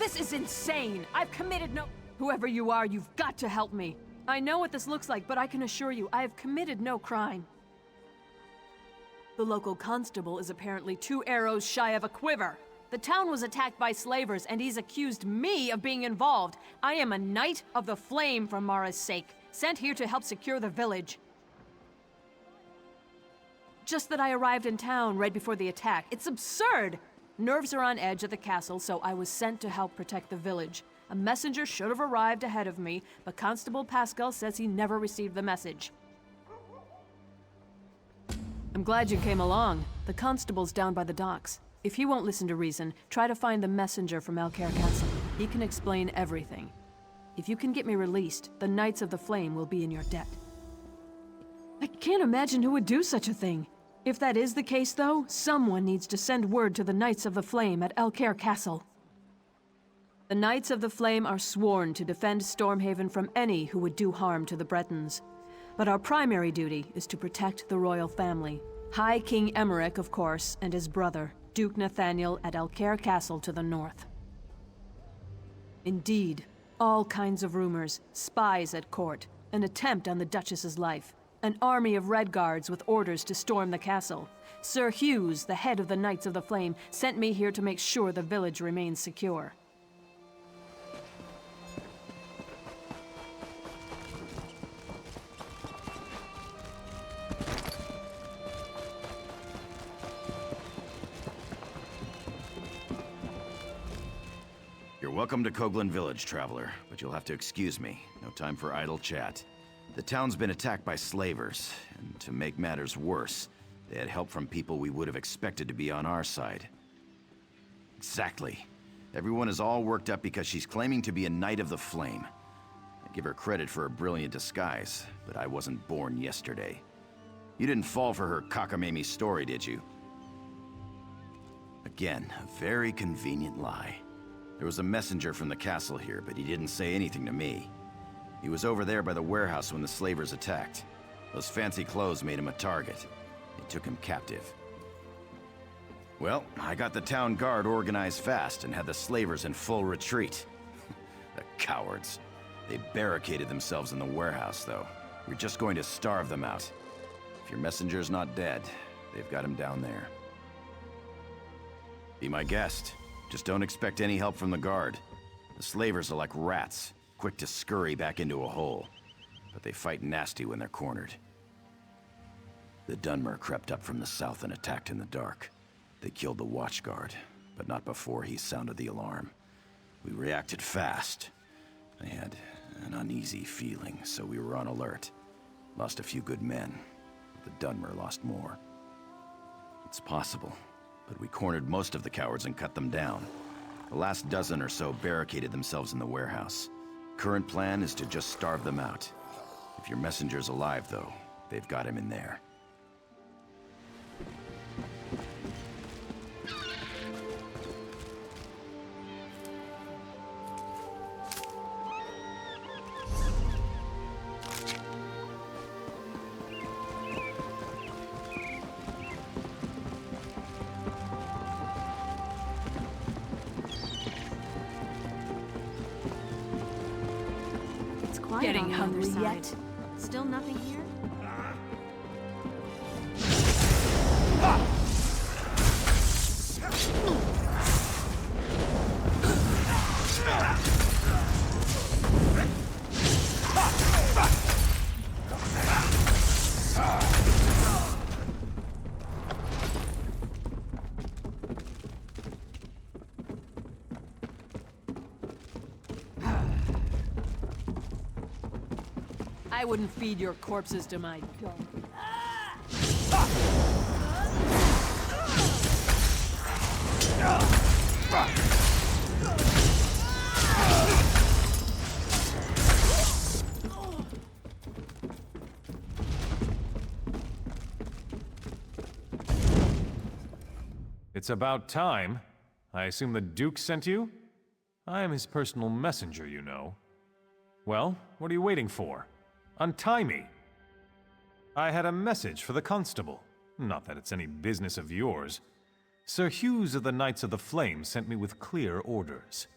This is insane! I've committed no— Whoever you are, you've got to help me. I know what this looks like, but I can assure you, I have committed no crime. The local constable is apparently 2 arrows shy of a quiver. The town was attacked by slavers, and he's accused me of being involved. I am a Knight of the Flame for Mara's sake, sent here to help secure the village. Just that I arrived in town right before the attack. It's absurd! Nerves are on edge at the castle, so I was sent to help protect the village. A messenger should have arrived ahead of me, but Constable Pascal says he never received the message. I'm glad you came along. The constable's down by the docks. If he won't listen to reason, try to find the messenger from Alcaire Castle. He can explain everything. If you can get me released, the Knights of the Flame will be in your debt. I can't imagine who would do such a thing. If that is the case, though, someone needs to send word to the Knights of the Flame at Alcaire Castle. The Knights of the Flame are sworn to defend Stormhaven from any who would do harm to the Bretons. But our primary duty is to protect the royal family. High King Emmerich, of course, and his brother, Duke Nathaniel, at Alcaire Castle to the north. Indeed, all kinds of rumors, spies at court, an attempt on the Duchess's life, an army of Red Guards with orders to storm the castle. Sir Hughes, the head of the Knights of the Flame, sent me here to make sure the village remains secure. You're welcome to Coghlan Village, traveler, but you'll have to excuse me. No time for idle chat. The town's been attacked by slavers, and to make matters worse, they had help from people we would have expected to be on our side. Exactly. Everyone is all worked up because she's claiming to be a Knight of the Flame. I give her credit for a brilliant disguise, but I wasn't born yesterday. You didn't fall for her cockamamie story, did you? Again, a very convenient lie. There was a messenger from the castle here, but he didn't say anything to me. He was over there by the warehouse when the slavers attacked. Those fancy clothes made him a target. They took him captive. Well, I got the town guard organized fast and had the slavers in full retreat. The cowards. They barricaded themselves in the warehouse, though. We're just going to starve them out. If your messenger's not dead, they've got him down there. Be my guest. Just don't expect any help from the guard. The slavers are like rats, quick to scurry back into a hole. But they fight nasty when they're cornered. The Dunmer crept up from the south and attacked in the dark. They killed the watchguard, but not before he sounded the alarm. We reacted fast. I had an uneasy feeling, so we were on alert. Lost a few good men. The Dunmer lost more. It's possible, but we cornered most of the cowards and cut them down. The last dozen or so barricaded themselves in the warehouse. Current plan is to just starve them out. If your messenger's alive, though, they've got him in there. Getting hungry yet? Still nothing here? I wouldn't feed your corpses to my donkey. It's about time. I assume the Duke sent you? I am his personal messenger, you know. Well, what are you waiting for? Untie me! I had a message for the constable. Not that it's any business of yours. Sir Hughes of the Knights of the Flame sent me with clear orders.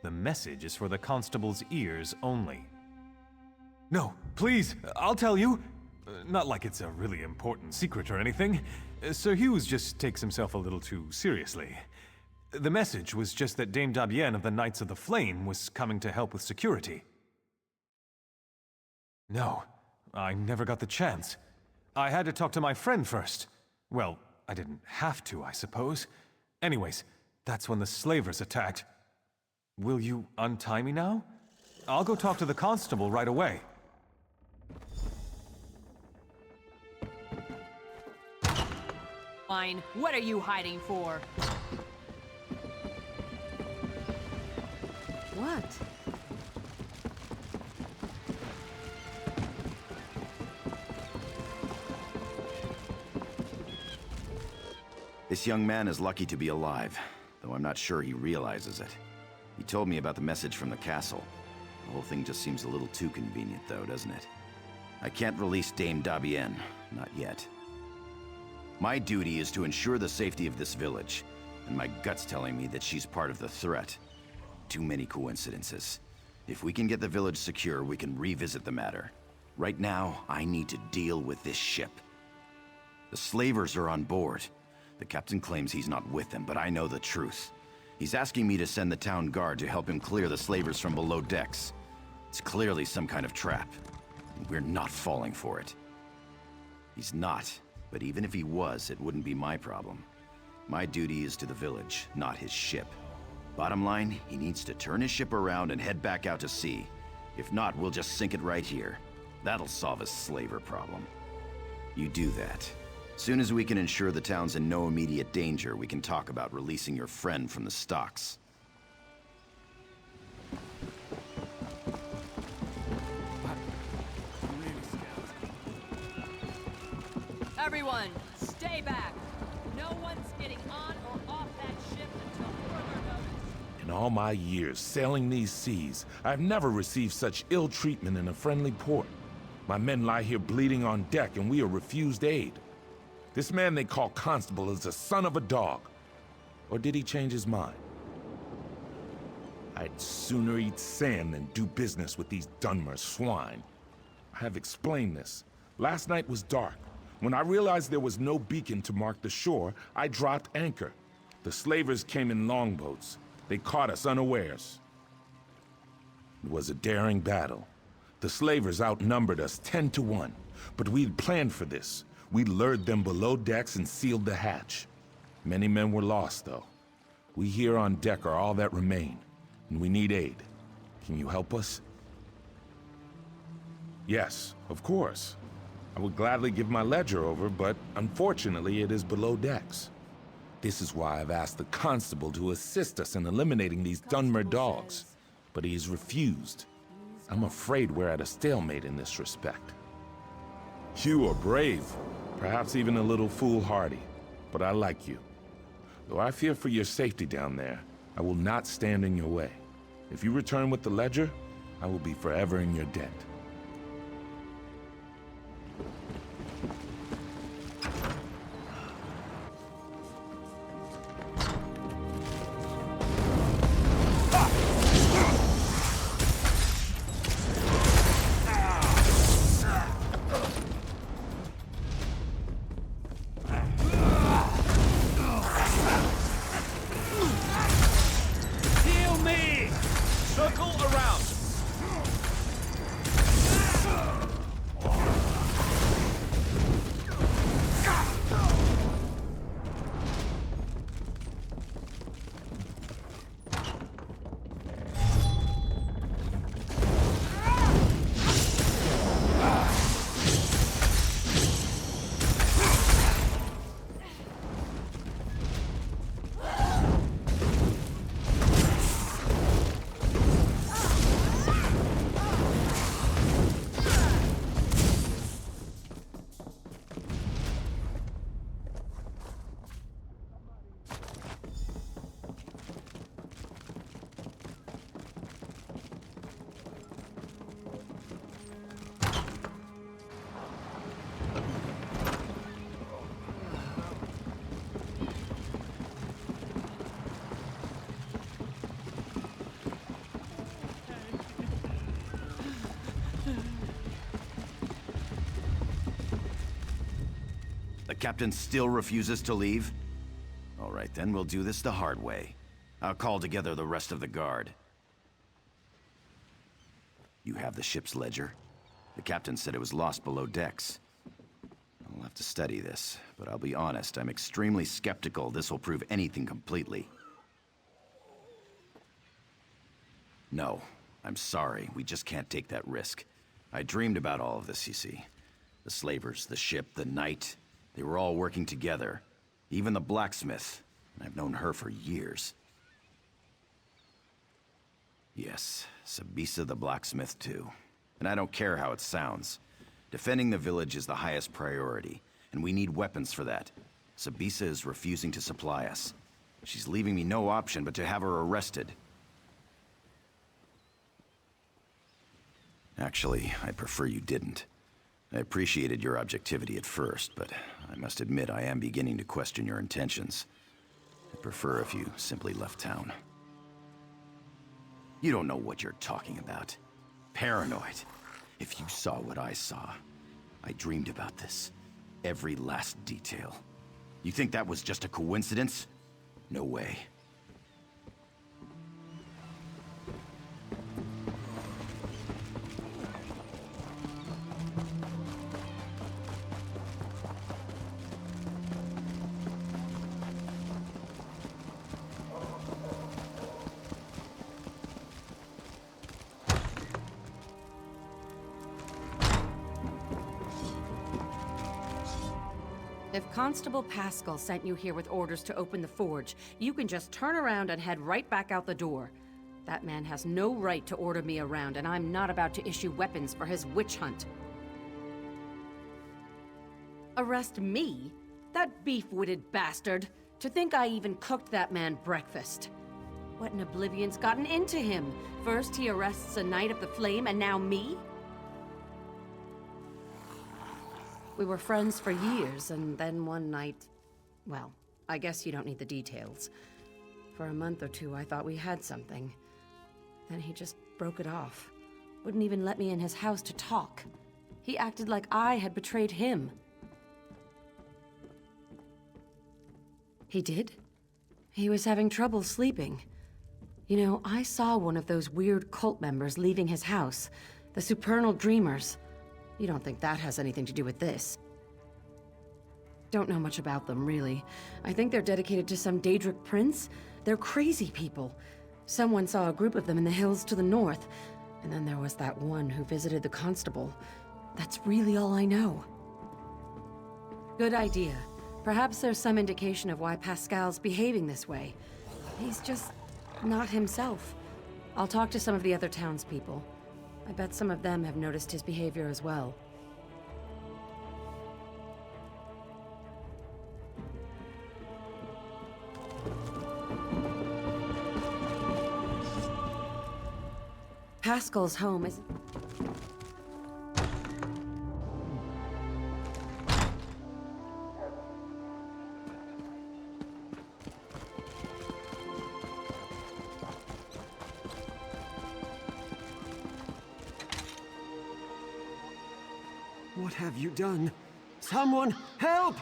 The message is for the constable's ears only. No, please, I'll tell you. Not like it's a really important secret or anything. Sir Hughes just takes himself a little too seriously. The message was just that Dame Dabienne of the Knights of the Flame was coming to help with security. No, I never got the chance. I had to talk to my friend first. Well, I didn't have to, I suppose. Anyways, that's when the slavers attacked. Will you untie me now? I'll go talk to the constable right away. Fine. What are you hiding for? What? This young man is lucky to be alive, though I'm not sure he realizes it. He told me about the message from the castle. The whole thing just seems a little too convenient, though, doesn't it? I can't release Dame Dabienne. Not yet. My duty is to ensure the safety of this village, and my gut's telling me that she's part of the threat. Too many coincidences. If we can get the village secure, we can revisit the matter. Right now, I need to deal with this ship. The slavers are on board. The captain claims he's not with them, but I know the truth. He's asking me to send the town guard to help him clear the slavers from below decks. It's clearly some kind of trap, and we're not falling for it. He's not, but even if he was, it wouldn't be my problem. My duty is to the village, not his ship. Bottom line, he needs to turn his ship around and head back out to sea. If not, we'll just sink it right here. That'll solve his slaver problem. You do that. Soon as we can ensure the town's in no immediate danger, we can talk about releasing your friend from the stocks. Everyone, stay back. No one's getting on or off that ship until further notice. In all my years sailing these seas, I've never received such ill treatment in a friendly port. My men lie here bleeding on deck and we are refused aid. This man they call Constable is the son of a dog. Or did he change his mind? I'd sooner eat sand than do business with these Dunmer swine. I have explained this. Last night was dark. When I realized there was no beacon to mark the shore, I dropped anchor. The slavers came in longboats. They caught us unawares. It was a daring battle. The slavers outnumbered us 10 to 1, but we'd planned for this. We lured them below decks and sealed the hatch. Many men were lost, though. We here on deck are all that remain, and we need aid. Can you help us? Yes, of course. I would gladly give my ledger over, but unfortunately it is below decks. This is why I've asked the constable to assist us in eliminating these Dunmer dogs, but he has refused. I'm afraid we're at a stalemate in this respect. You are brave, perhaps even a little foolhardy, but I like you. Though I fear for your safety down there, I will not stand in your way. If you return with the ledger, I will be forever in your debt. captain still refuses to leave? All right, then we'll do this the hard way. I'll call together the rest of the guard. You have the ship's ledger? The captain said it was lost below decks. I'll have to study this, but I'll be honest, I'm extremely skeptical this will prove anything completely. No, I'm sorry, we just can't take that risk. I dreamed about all of this, you see. The slavers, the ship, the knight, they were all working together. Even the blacksmith. I've known her for years. Yes, Sabisa the blacksmith too. And I don't care how it sounds. Defending the village is the highest priority, and we need weapons for that. Sabisa is refusing to supply us. She's leaving me no option but to have her arrested. Actually, I prefer you didn't. I appreciated your objectivity at first, but I must admit I am beginning to question your intentions. I'd prefer if you simply left town. You don't know what you're talking about. Paranoid. If you saw what I saw, I dreamed about this. Every last detail. You think that was just a coincidence? No way. If Constable Pascal sent you here with orders to open the forge, you can just turn around and head right back out the door. That man has no right to order me around, and I'm not about to issue weapons for his witch hunt. Arrest me? That beef-witted bastard! To think I even cooked that man breakfast. What in oblivion's gotten into him? First he arrests a Knight of the Flame, and now me? We were friends for years, and then one night... Well, I guess you don't need the details. For a month or two, I thought we had something. Then he just broke it off. Wouldn't even let me in his house to talk. He acted like I had betrayed him. He did? He was having trouble sleeping. You know, I saw one of those weird cult members leaving his house. The Supernal Dreamers. You don't think that has anything to do with this? Don't know much about them, really. I think they're dedicated to some Daedric prince. They're crazy people. Someone saw a group of them in the hills to the north, and then there was that one who visited the constable. That's really all I know. Good idea. Perhaps there's some indication of why Pascal's behaving this way. He's just not himself. I'll talk to some of the other townspeople. I bet some of them have noticed his behavior as well. Pascal's home is... What have you done? Someone help!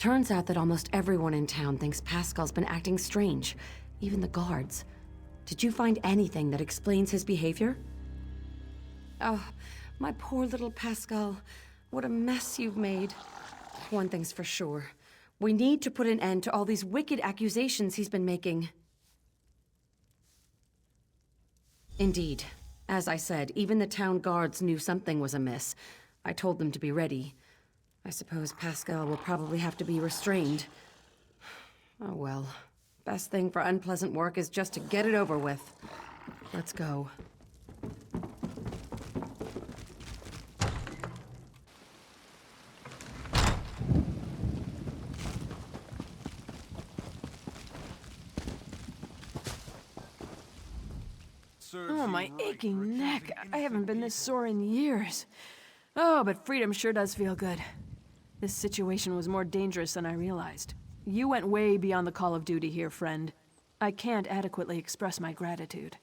Turns out that almost everyone in town thinks Pascal's been acting strange, even the guards. Did you find anything that explains his behavior? Oh, my poor little Pascal. What a mess you've made. One thing's for sure. We need to put an end to all these wicked accusations he's been making. Indeed. As I said, even the town guards knew something was amiss. I told them to be ready. I suppose Pascal will probably have to be restrained. Oh well. Best thing for unpleasant work is just to get it over with. Let's go. Oh, my aching neck. I haven't been this sore in years. Oh, but freedom sure does feel good. This situation was more dangerous than I realized. You went way beyond the call of duty here, friend. I can't adequately express my gratitude.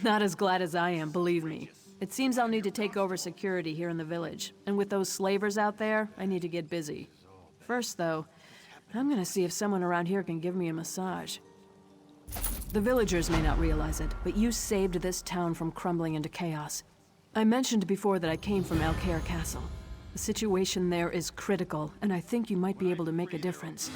Not as glad as I am, believe me. It seems I'll need to take over security here in the village, and with those slavers out there, I need to get busy. First, though, I'm gonna see if someone around here can give me a massage. The villagers may not realize it, but you saved this town from crumbling into chaos. I mentioned before that I came from Alcaire Castle. The situation there is critical, and I think you might be able to make a difference.